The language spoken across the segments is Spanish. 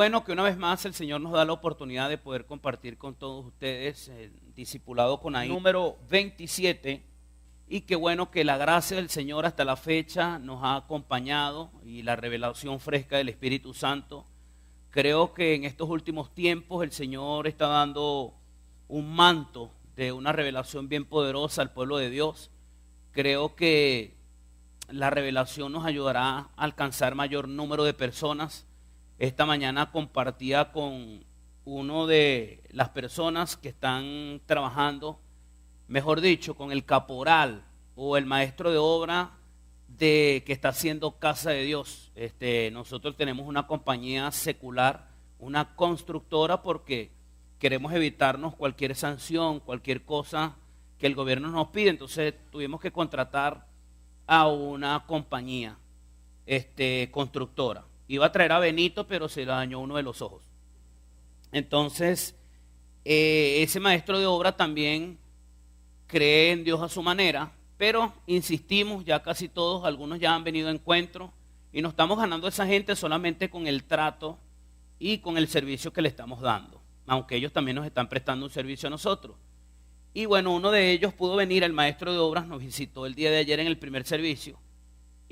bueno que una vez más el Señor nos da la oportunidad de poder compartir con todos ustedes el discipulado con ahí número 27, y qué bueno que la gracia del Señor hasta la fecha nos ha acompañado y la revelación fresca del Espíritu Santo. Creo que en estos últimos tiempos el Señor está dando un manto de una revelación bien poderosa al pueblo de Dios. Creo que la revelación nos ayudará a alcanzar mayor número de personas. Esta mañana compartía con uno de las personas que están trabajando, mejor dicho, con el caporal o el maestro de obra que está haciendo Casa de Dios. Nosotros tenemos una compañía secular, una constructora, porque queremos evitarnos cualquier sanción, cualquier cosa que el gobierno nos pide. Entonces tuvimos que contratar a una compañía constructora. Iba a traer a Benito, pero se le dañó uno de los ojos. Entonces, ese maestro de obra también cree en Dios a su manera, pero insistimos, ya casi todos, algunos ya han venido a encuentro, y nos estamos ganando a esa gente solamente con el trato y con el servicio que le estamos dando, aunque ellos también nos están prestando un servicio a nosotros. Y bueno, uno de ellos pudo venir, el maestro de obras, nos visitó el día de ayer en el primer servicio.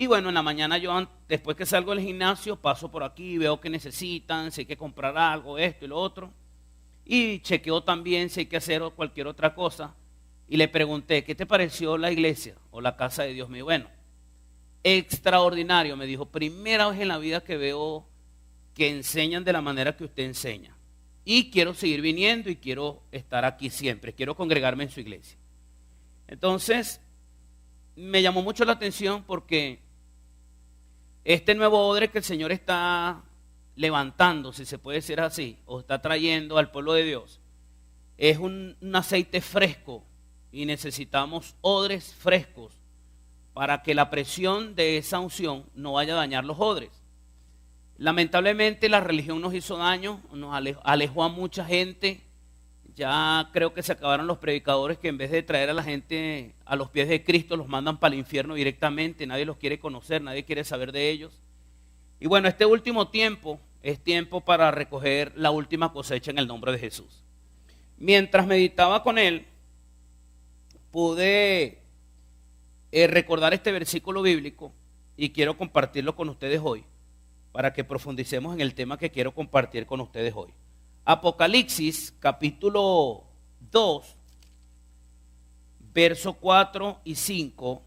Y bueno, en la mañana yo, después que salgo del gimnasio, paso por aquí, veo que necesitan, si hay que comprar algo, esto y lo otro. Y chequeo también si hay que hacer cualquier otra cosa. Y le pregunté, ¿qué te pareció la iglesia o la casa de Dios? Me dijo, bueno, extraordinario. Me dijo, primera vez en la vida que veo que enseñan de la manera que usted enseña. Y quiero seguir viniendo y quiero estar aquí siempre, quiero congregarme en su iglesia. Entonces, me llamó mucho la atención porque este nuevo odre que el Señor está levantando, si se puede decir así, o está trayendo al pueblo de Dios, es un aceite fresco y necesitamos odres frescos para que la presión de esa unción no vaya a dañar los odres. Lamentablemente la religión nos hizo daño, nos alejó a mucha gente. Ya creo que se acabaron los predicadores que en vez de traer a la gente a los pies de Cristo los mandan para el infierno directamente. Nadie los quiere conocer, nadie quiere saber de ellos. Y bueno, este último tiempo es tiempo para recoger la última cosecha en el nombre de Jesús. Mientras meditaba con él, pude recordar este versículo bíblico y quiero compartirlo con ustedes hoy para que profundicemos en el tema que quiero compartir con ustedes hoy. Apocalipsis capítulo 2, versos 4 y 5.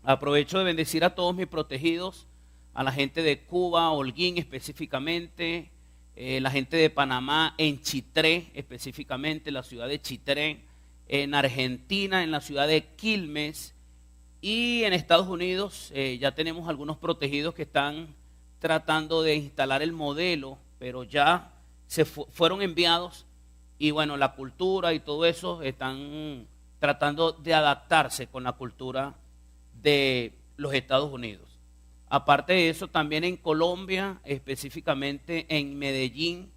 Aprovecho de bendecir a todos mis protegidos, a la gente de Cuba, Holguín específicamente, la gente de Panamá, en Chitré específicamente, la ciudad de Chitré, en Argentina, en la ciudad de Quilmes, y en Estados Unidos ya tenemos algunos protegidos que están tratando de instalar el modelo, pero ya fueron enviados y bueno, la cultura y todo eso están tratando de adaptarse con la cultura de los Estados Unidos. Aparte de eso, también en Colombia, específicamente en Medellín,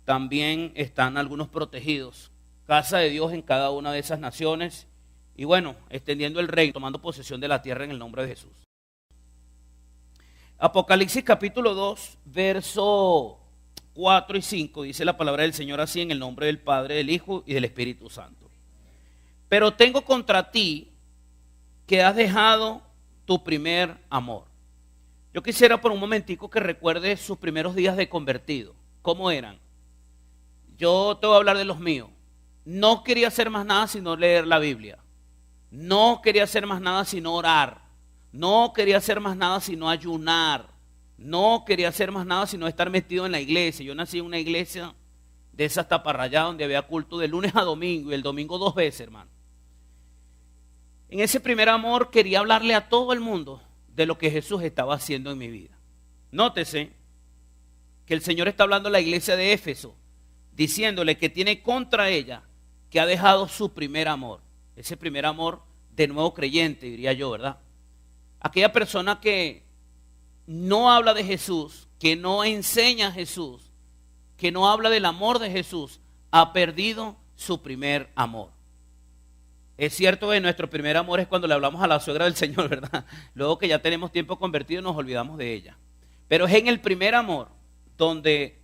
también están algunos protegidos. Casa de Dios en cada una de esas naciones y bueno, extendiendo el reino, tomando posesión de la tierra en el nombre de Jesús. Apocalipsis capítulo 2, verso 4 y 5, dice la palabra del Señor así, en el nombre del Padre, del Hijo y del Espíritu Santo. Pero tengo contra ti que has dejado tu primer amor. Yo quisiera por un momentico que recuerdes sus primeros días de convertido. ¿Cómo eran? Yo te voy a hablar de los míos. No quería hacer más nada sino leer la Biblia. No quería hacer más nada sino orar. No quería hacer más nada sino ayunar. No quería hacer más nada sino estar metido en la iglesia. Yo nací en una iglesia de esas taparrayadas donde había culto de lunes a domingo y el domingo 2 veces, hermano. En ese primer amor quería hablarle a todo el mundo de lo que Jesús estaba haciendo en mi vida. Nótese que el Señor está hablando a la iglesia de Éfeso, diciéndole que tiene contra ella que ha dejado su primer amor. Ese primer amor de nuevo creyente, diría yo, ¿verdad? Aquella persona que no habla de Jesús, que no enseña a Jesús, que no habla del amor de Jesús, ha perdido su primer amor. Es cierto que nuestro primer amor es cuando le hablamos a la suegra del Señor, ¿verdad? Luego que ya tenemos tiempo convertido nos olvidamos de ella. Pero es en el primer amor donde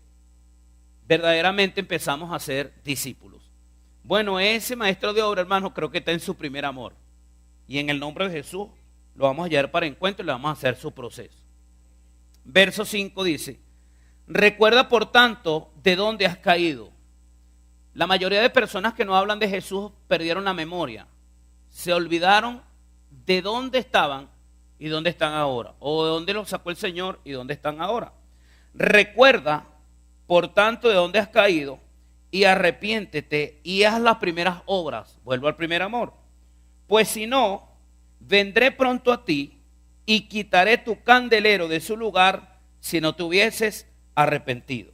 verdaderamente empezamos a ser discípulos. Bueno, ese maestro de obra, hermano, creo que está en su primer amor. Y en el nombre de Jesús lo vamos a llevar para encuentro y le vamos a hacer su proceso. Verso 5 dice: recuerda por tanto de dónde has caído. La mayoría de personas que no hablan de Jesús perdieron la memoria. Se olvidaron de dónde estaban y dónde están ahora. O de dónde los sacó el Señor y dónde están ahora. Recuerda por tanto de dónde has caído y arrepiéntete y haz las primeras obras. Vuelvo al primer amor. Pues si no, vendré pronto a ti y quitaré tu candelero de su lugar si no te hubieses arrepentido.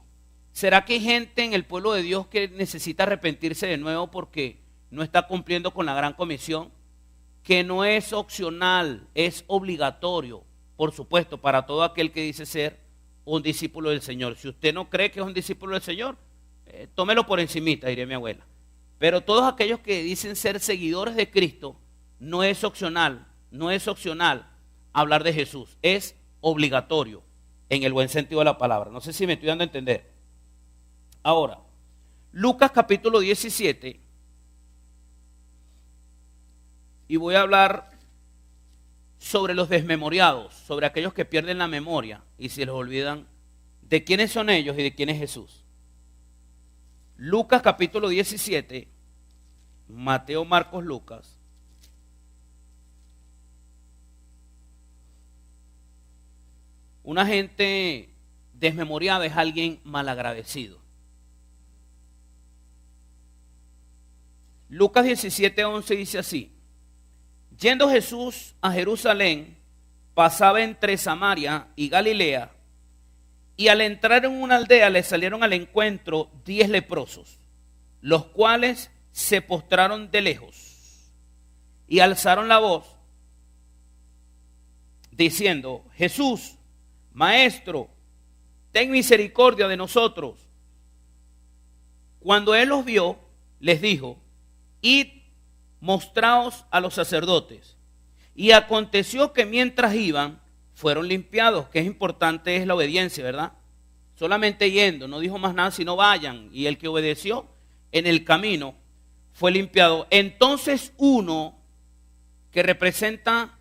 ¿Será que hay gente en el pueblo de Dios que necesita arrepentirse de nuevo porque no está cumpliendo con la gran comisión? Que no es opcional, es obligatorio, por supuesto, para todo aquel que dice ser un discípulo del Señor. Si usted no cree que es un discípulo del Señor, tómelo por encimita, diría mi abuela. Pero todos aquellos que dicen ser seguidores de Cristo, no es opcional hablar de Jesús, es obligatorio en el buen sentido de la palabra. No sé si me estoy dando a entender. Ahora, Lucas capítulo 17, y voy a hablar sobre los desmemoriados, sobre aquellos que pierden la memoria y se les olvidan de quiénes son ellos y de quién es Jesús. Lucas capítulo 17, Mateo, Marcos, Lucas. Una gente desmemoriada es alguien malagradecido. Lucas 17:11 dice así: yendo Jesús a Jerusalén, pasaba entre Samaria y Galilea, y al entrar en una aldea le salieron al encuentro 10 leprosos, los cuales se postraron de lejos y alzaron la voz, diciendo: Jesús, Maestro, ten misericordia de nosotros. Cuando él los vio, les dijo: id, mostraos a los sacerdotes. Y aconteció que mientras iban, fueron limpiados. Que es importante es la obediencia, ¿verdad? Solamente yendo, no dijo más nada, sino vayan. Y el que obedeció en el camino fue limpiado. Entonces uno que representa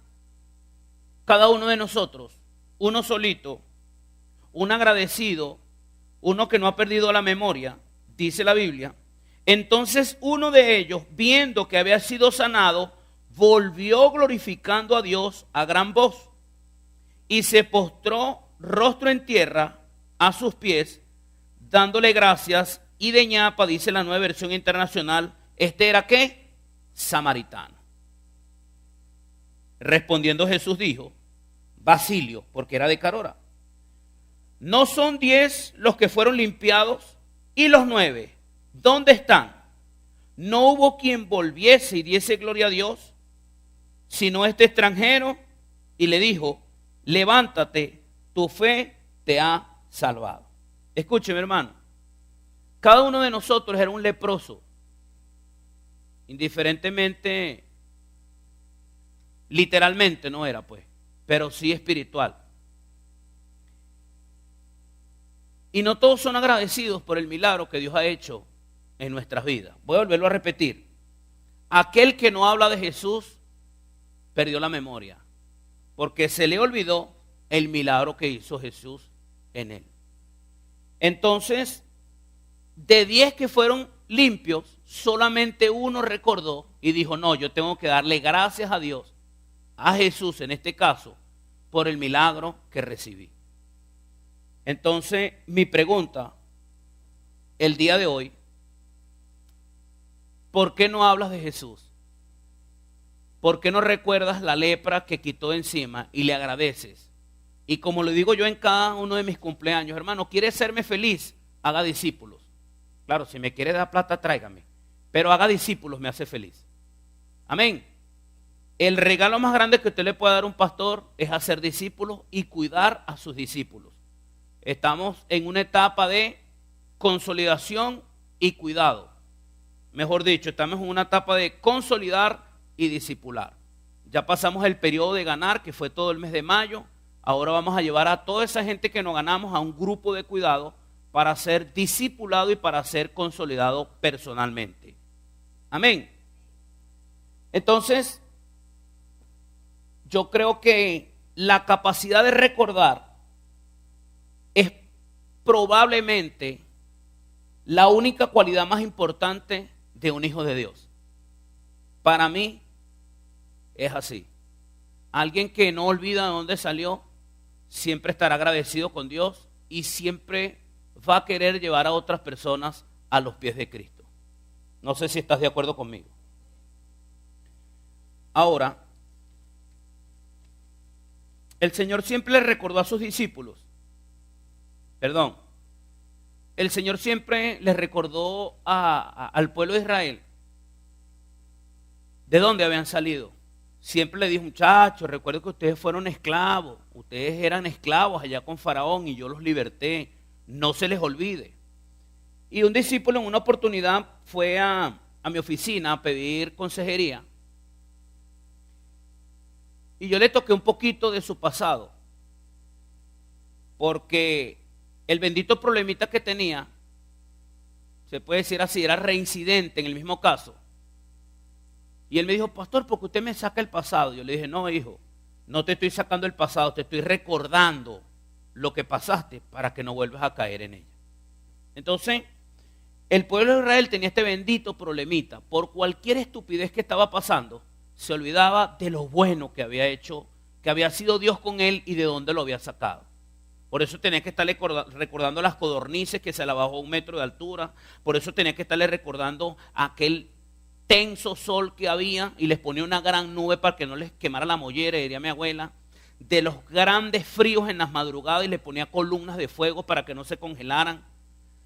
cada uno de nosotros, uno solito, un agradecido, uno que no ha perdido la memoria, dice la Biblia. Entonces uno de ellos, viendo que había sido sanado, volvió glorificando a Dios a gran voz y se postró rostro en tierra a sus pies, dándole gracias, y de ñapa, dice la Nueva Versión Internacional, este era ¿qué? Samaritano. Respondiendo Jesús dijo: Basilio, porque era de Carora, ¿no son 10 los que fueron limpiados? ¿Y los 9? ¿Dónde están? No hubo quien volviese y diese gloria a Dios, sino este extranjero, y le dijo: levántate, tu fe te ha salvado. Escúcheme, hermano, cada uno de nosotros era un leproso, indiferentemente, literalmente no era pues, pero sí espiritual. Y no todos son agradecidos por el milagro que Dios ha hecho en nuestras vidas. Voy a volverlo a repetir. Aquel que no habla de Jesús perdió la memoria, porque se le olvidó el milagro que hizo Jesús en él. Entonces, de 10 que fueron limpios, solamente uno recordó y dijo: no, yo tengo que darle gracias a Dios, a Jesús en este caso, por el milagro que recibí. Entonces, mi pregunta el día de hoy: ¿por qué no hablas de Jesús? ¿Por qué no recuerdas la lepra que quitó de encima y le agradeces? Y como le digo yo en cada uno de mis cumpleaños, hermano, ¿quiere serme feliz? Haga discípulos. Claro, si me quiere dar plata, tráigame. Pero haga discípulos, me hace feliz. Amén. El regalo más grande que usted le puede dar a un pastor es hacer discípulos y cuidar a sus discípulos. Estamos en una etapa de consolidación y cuidado. Mejor dicho, estamos en una etapa de consolidar y discipular. Ya pasamos el periodo de ganar, que fue todo el mes de mayo. ahora vamos a llevar a toda esa gente que nos ganamos a un grupo de cuidado para ser discipulado y para ser consolidado personalmente. Amén. Entonces, yo creo que la capacidad de recordar es probablemente la única cualidad más importante de un hijo de Dios. Para mí es así. Alguien que no olvida de dónde salió, siempre estará agradecido con Dios y siempre va a querer llevar a otras personas a los pies de Cristo. No sé si estás de acuerdo conmigo. Ahora, el Señor siempre le recordó a sus discípulos, el Señor siempre les recordó al pueblo de Israel de dónde habían salido. Siempre le dijo, muchachos, recuerden que ustedes fueron esclavos, ustedes eran esclavos allá con Faraón y yo los liberté, no se les olvide. Y un discípulo en una oportunidad fue a mi oficina a pedir consejería y yo le toqué un poquito de su pasado, porque el bendito problemita que tenía, se puede decir así, era reincidente en el mismo caso. Y él me dijo, pastor, ¿por qué usted me saca el pasado? Yo le dije, no, hijo, no te estoy sacando el pasado, te estoy recordando lo que pasaste para que no vuelvas a caer en ella. Entonces, el pueblo de Israel tenía este bendito problemita. Por cualquier estupidez que estaba pasando, se olvidaba de lo bueno que había hecho, que había sido Dios con él y de dónde lo había sacado. Por eso tenía que estarle recordando las codornices que se la bajó a 1 metro de altura. Por eso tenía que estarle recordando aquel tenso sol que había y les ponía una gran nube para que no les quemara la mollera, diría mi abuela. De los grandes fríos en las madrugadas y les ponía columnas de fuego para que no se congelaran.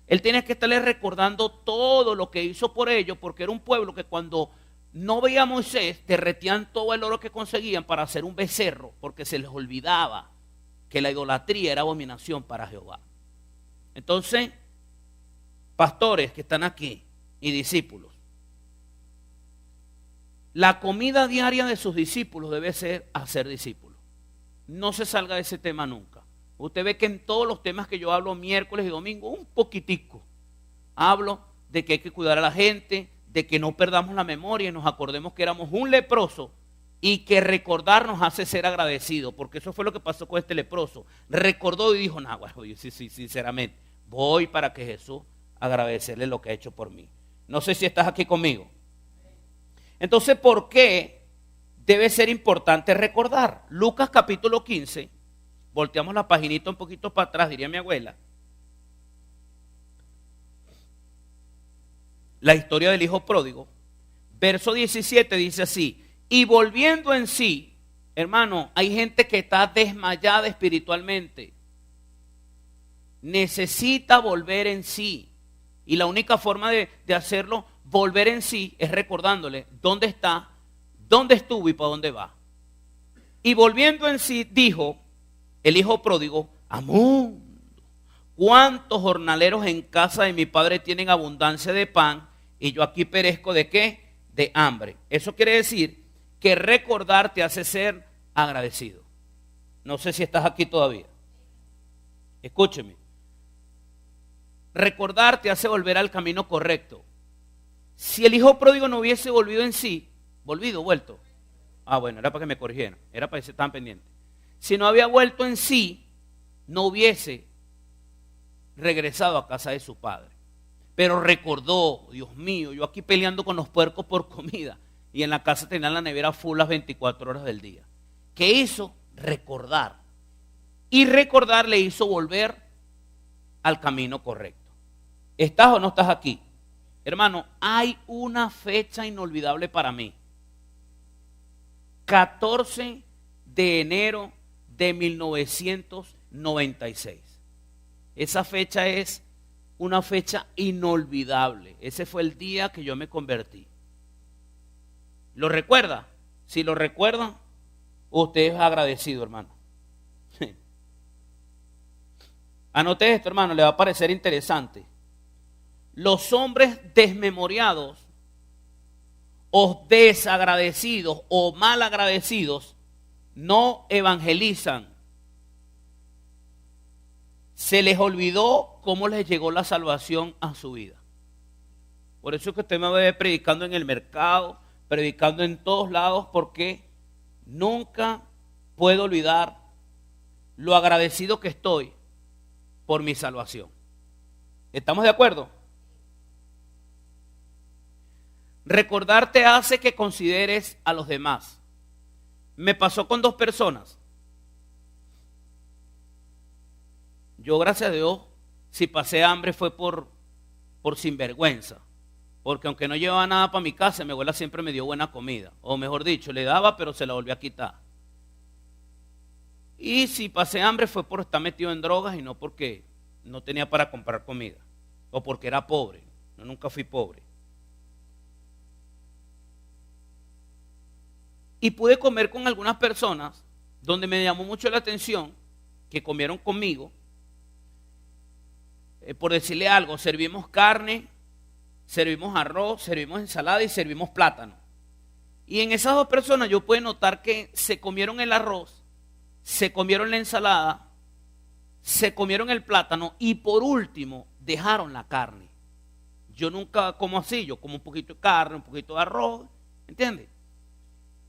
Él tenía que estarle recordando todo lo que hizo por ellos, porque era un pueblo que cuando no veía a Moisés derretían todo el oro que conseguían para hacer un becerro, porque se les olvidaba que la idolatría era abominación para Jehová. Entonces, pastores que están aquí y discípulos, la comida diaria de sus discípulos debe ser hacer discípulos. No se salga de ese tema nunca. Usted ve que en todos los temas que yo hablo miércoles y domingo, un poquitico, hablo de que hay que cuidar a la gente, de que no perdamos la memoria y nos acordemos que éramos un leproso y que recordar nos hace ser agradecidos, porque eso fue lo que pasó con este leproso. Recordó y dijo, no, bueno, sí, sinceramente, voy para que Jesús agradecerle lo que ha hecho por mí. No sé si estás aquí conmigo. Entonces, ¿por qué debe ser importante recordar? Lucas capítulo 15, volteamos la paginita un poquito para atrás, diría mi abuela. La historia del hijo pródigo, verso 17 dice así, y volviendo en sí, hermano, hay gente que está desmayada espiritualmente, necesita volver en sí, y la única forma de hacerlo, volver en sí, es recordándole dónde está, dónde estuvo y para dónde va. Y volviendo en sí, dijo el hijo pródigo, amundo, ¿cuántos jornaleros en casa de mi padre tienen abundancia de pan y yo aquí perezco de qué? De hambre. Eso quiere decir que recordar te hace ser agradecido. No sé si estás aquí todavía. Escúcheme. Recordar te hace volver al camino correcto. Si el hijo pródigo no hubiese volvido en sí, vuelto. Ah, bueno, era para que me corrigieran, era para que se estaban pendientes. Si no había vuelto en sí, no hubiese regresado a casa de su padre. Pero recordó, Dios mío, yo aquí peleando con los puercos por comida y en la casa tenían la nevera full las 24 horas del día. ¿Qué hizo? Recordar. Y recordar le hizo volver al camino correcto. ¿Estás o no estás aquí? Hermano, hay una fecha inolvidable para mí. 14 de enero de 1996. Esa fecha es una fecha inolvidable. Ese fue el día que yo me convertí. ¿Lo recuerda? Si lo recuerdan, usted es agradecido, hermano. Anote esto, hermano, le va a parecer interesante. Los hombres desmemoriados o desagradecidos o mal agradecidos no evangelizan, se les olvidó cómo les llegó la salvación a su vida. Por eso es que usted me ve predicando en el mercado, predicando en todos lados, porque nunca puedo olvidar lo agradecido que estoy por mi salvación. ¿Estamos de acuerdo? Recordarte hace que consideres a los demás. Me pasó con 2 personas. Yo, gracias a Dios, si pasé hambre fue por sinvergüenza. Porque aunque no llevaba nada para mi casa, mi abuela siempre me dio buena comida. O mejor dicho, le daba, pero se la volvió a quitar. Y si pasé hambre fue por estar metido en drogas y no porque no tenía para comprar comida. O porque era pobre. Yo nunca fui pobre. Y pude comer con algunas personas donde me llamó mucho la atención que comieron conmigo. Por decirle algo, servimos carne, servimos arroz, servimos ensalada y servimos plátano. Y en esas 2 personas yo pude notar que se comieron el arroz, se comieron la ensalada, se comieron el plátano y por último dejaron la carne. Yo nunca como así, yo como un poquito de carne, un poquito de arroz, ¿entiendes?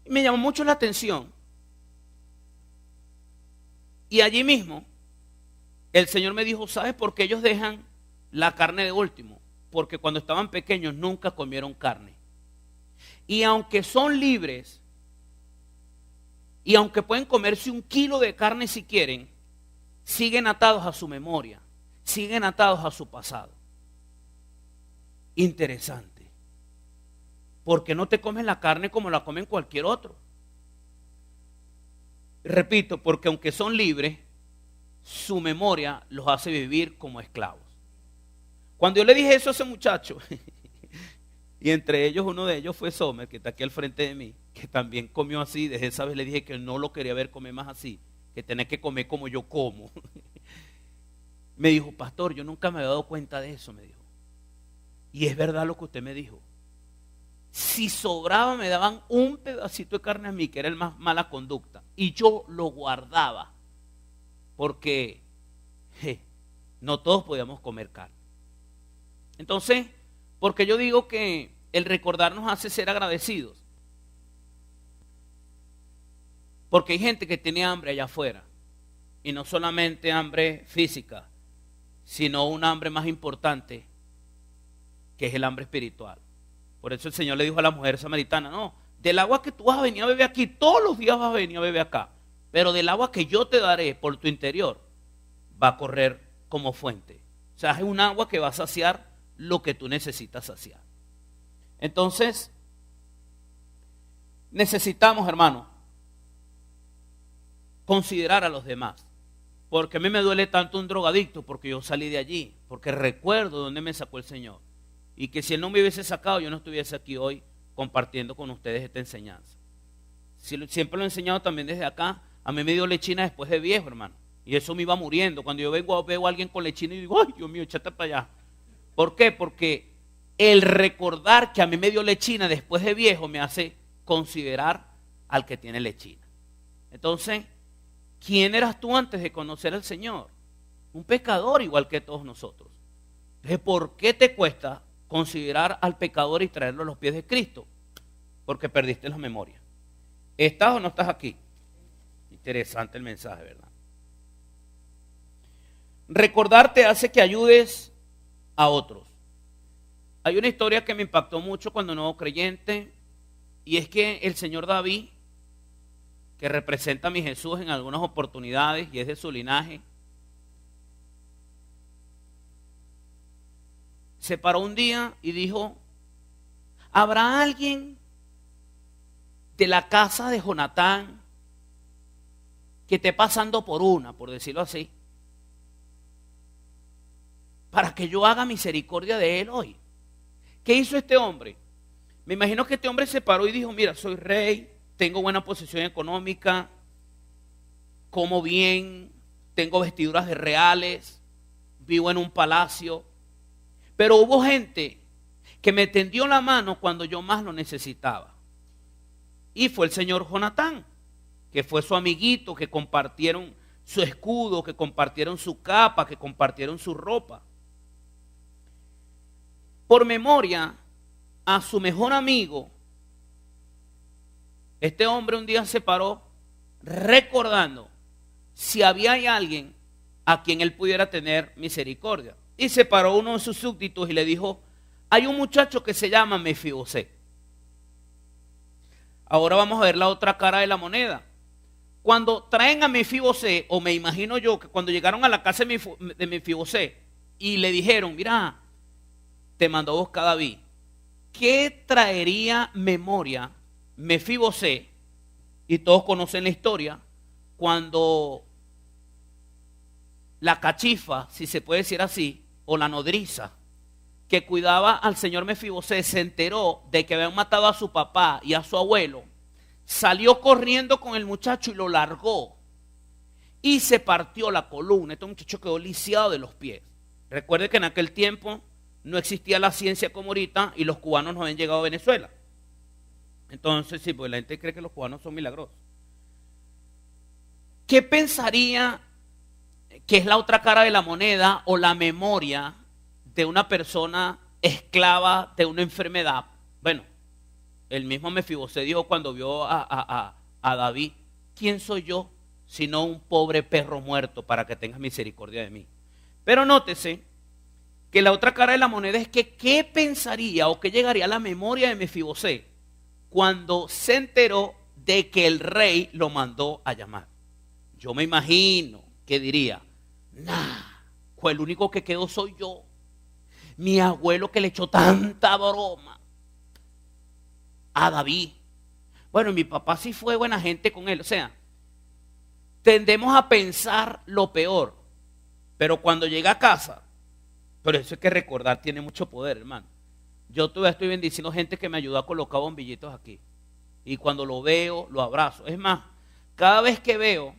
Y me llamó mucho la atención. Y allí mismo el Señor me dijo, ¿sabes por qué ellos dejan la carne de último? Porque cuando estaban pequeños nunca comieron carne. Y aunque son libres, y aunque pueden comerse 1 kilo de carne si quieren, siguen atados a su memoria, siguen atados a su pasado. Interesante. Porque no te comes la carne como la comen cualquier otro. Repito, porque aunque son libres, su memoria los hace vivir como esclavos. Cuando yo le dije eso a ese muchacho, y entre ellos uno de ellos fue Sommer, que está aquí al frente de mí, que también comió así, desde esa vez le dije que no lo quería ver comer más así, que tenía que comer como yo como. Me dijo, pastor, yo nunca me había dado cuenta de eso, me dijo. Y es verdad lo que usted me dijo. Si sobraba me daban un pedacito de carne a mí, que era el más mala conducta, y yo lo guardaba, porque no todos podíamos comer carne. Entonces, porque yo digo que el recordar nos hace ser agradecidos. Porque hay gente que tiene hambre allá afuera, y no solamente hambre física, sino un hambre más importante, que es el hambre espiritual. Por eso el Señor le dijo a la mujer samaritana, no, del agua que tú vas a venir a beber aquí, todos los días vas a venir a beber acá, pero del agua que yo te daré por tu interior, va a correr como fuente. O sea, es un agua que va a saciar lo que tú necesitas saciar. Entonces, necesitamos, hermano, considerar a los demás. Porque a mí me duele tanto un drogadicto, porque yo salí de allí, porque recuerdo dónde me sacó el Señor. Y que si Él no me hubiese sacado, yo no estuviese aquí hoy compartiendo con ustedes esta enseñanza. Siempre lo he enseñado también desde acá. A mí me dio lechina después de viejo, hermano. Y eso me iba muriendo. Cuando yo veo a alguien con lechina y digo, ay, Dios mío, échate para allá. ¿Por qué? Porque el recordar que a mí me dio lechina después de viejo me hace considerar al que tiene lechina. Entonces, ¿quién eras tú antes de conocer al Señor? Un pecador igual que todos nosotros. Entonces, ¿por qué te cuesta considerar al pecador y traerlo a los pies de Cristo? Porque perdiste la memoria. ¿Estás o no estás aquí? Interesante el mensaje, ¿verdad? Recordarte hace que ayudes a otros. Hay una historia que me impactó mucho cuando nuevo creyente, y es que el señor David, que representa a mi Jesús en algunas oportunidades y es de su linaje, se paró un día y dijo, ¿habrá alguien de la casa de Jonatán que esté pasando por una, por decirlo así, para que yo haga misericordia de él hoy? ¿Qué hizo este hombre? Me imagino que este hombre se paró y dijo, mira, soy rey, tengo buena posición económica, como bien, tengo vestiduras de reales, vivo en un palacio, pero hubo gente que me tendió la mano cuando yo más lo necesitaba. Y fue el señor Jonatán, que fue su amiguito, que compartieron su escudo, que compartieron su capa, que compartieron su ropa. Por memoria a su mejor amigo, este hombre un día se paró recordando si había alguien a quien él pudiera tener misericordia. Y se paró uno de sus súbditos y le dijo: hay un muchacho que se llama Mefibosé. Ahora vamos a ver la otra cara de la moneda. Cuando traen a Mefibosé, o me imagino yo que cuando llegaron a la casa de Mefibosé y le dijeron: mira, te mandó a buscar David, ¿qué traería memoria Mefibosé? Y todos conocen la historia, cuando la cachifa, si se puede decir así, o la nodriza, que cuidaba al señor Mefibosé, se enteró de que habían matado a su papá y a su abuelo, salió corriendo con el muchacho y lo largó, y se partió la columna. Este muchacho quedó lisiado de los pies. Recuerde que en aquel tiempo no existía la ciencia como ahorita, y los cubanos no habían llegado a Venezuela. Entonces, sí, pues la gente cree que los cubanos son milagrosos. ¿Qué pensaría que es la otra cara de la moneda, o la memoria de una persona esclava de una enfermedad? Bueno, el mismo Mefibosé dijo cuando vio a David: ¿quién soy yo sino un pobre perro muerto para que tengas misericordia de mí? Pero nótese que la otra cara de la moneda es que ¿qué pensaría o qué llegaría a la memoria de Mefibosé cuando se enteró de que el rey lo mandó a llamar? Yo me imagino que diría: pues el único que quedó soy yo, mi abuelo que le echó tanta broma a David. Bueno, mi papá sí fue buena gente con él. O sea, tendemos a pensar lo peor, pero cuando llega a casa, pero eso es que recordar tiene mucho poder, hermano. Yo todavía estoy bendiciendo gente que me ayudó a colocar bombillitos aquí, y cuando lo veo, lo abrazo. Es más, cada vez que veo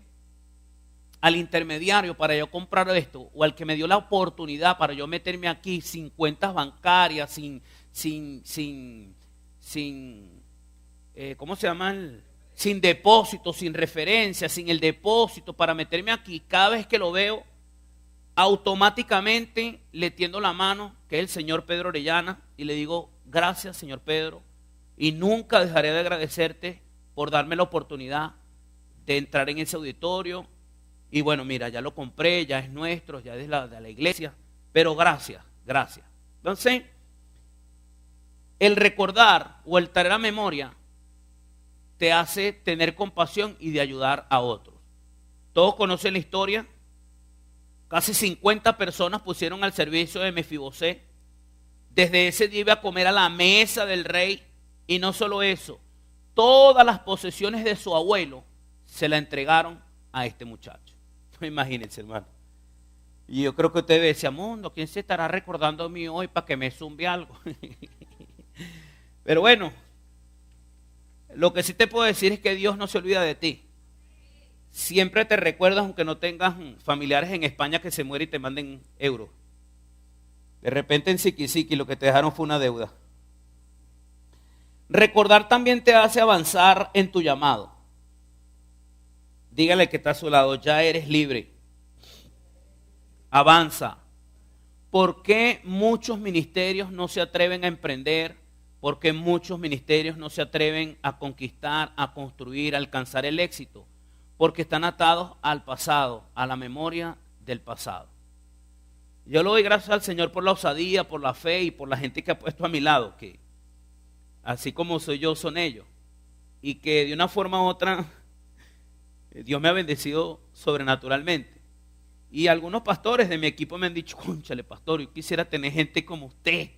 al intermediario para yo comprar esto, o al que me dio la oportunidad para yo meterme aquí sin cuentas bancarias, ¿cómo se llama? Sin depósito, sin referencia, sin el depósito para meterme aquí, cada vez que lo veo, automáticamente le tiendo la mano, que es el señor Pedro Orellana, y le digo: gracias, señor Pedro, y nunca dejaré de agradecerte por darme la oportunidad de entrar en ese auditorio. Y bueno, mira, ya lo compré, ya es nuestro, ya es de la iglesia, pero gracias, gracias. Entonces, el recordar o el traer a memoria te hace tener compasión y de ayudar a otros. Todos conocen la historia. Casi 50 personas pusieron al servicio de Mefibosé. Desde ese día iba a comer a la mesa del rey. Y no solo eso, todas las posesiones de su abuelo se la entregaron a este muchacho. Imagínense, hermano. Y yo creo que usted decía: mundo, ¿quién se estará recordando de mí hoy para que me zumbe algo? Pero bueno, lo que sí te puedo decir es que Dios no se olvida de ti. Siempre te recuerdas, aunque no tengas familiares en España que se mueren y te manden euros. De repente en Siquisiqui lo que te dejaron fue una deuda. Recordar también te hace avanzar en tu llamado. Dígale que está a su lado: ya eres libre. Avanza. ¿Por qué muchos ministerios no se atreven a emprender? ¿Por qué muchos ministerios no se atreven a conquistar, a construir, a alcanzar el éxito? Porque están atados al pasado, a la memoria del pasado. Yo le doy gracias al Señor por la osadía, por la fe y por la gente que ha puesto a mi lado, que así como soy yo, son ellos. Y que de una forma u otra Dios me ha bendecido sobrenaturalmente. Y algunos pastores de mi equipo me han dicho: cónchale, pastor, yo quisiera tener gente como usted.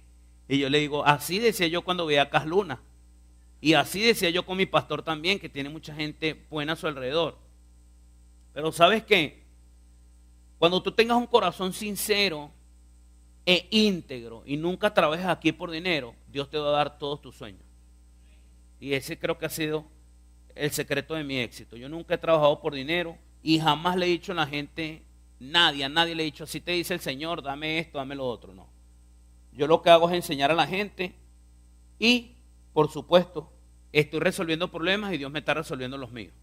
Y yo le digo: así decía yo cuando veía a Cas Luna. Y así decía yo con mi pastor también, que tiene mucha gente buena a su alrededor. Pero ¿sabes qué? Cuando tú tengas un corazón sincero e íntegro y nunca trabajes aquí por dinero, Dios te va a dar todos tus sueños. Y ese creo que ha sido el secreto de mi éxito. Yo nunca he trabajado por dinero y jamás le he dicho a la gente, a nadie le he dicho: así te dice el Señor, dame esto, dame lo otro. No. Yo lo que hago es enseñar a la gente y, por supuesto, estoy resolviendo problemas y Dios me está resolviendo los míos.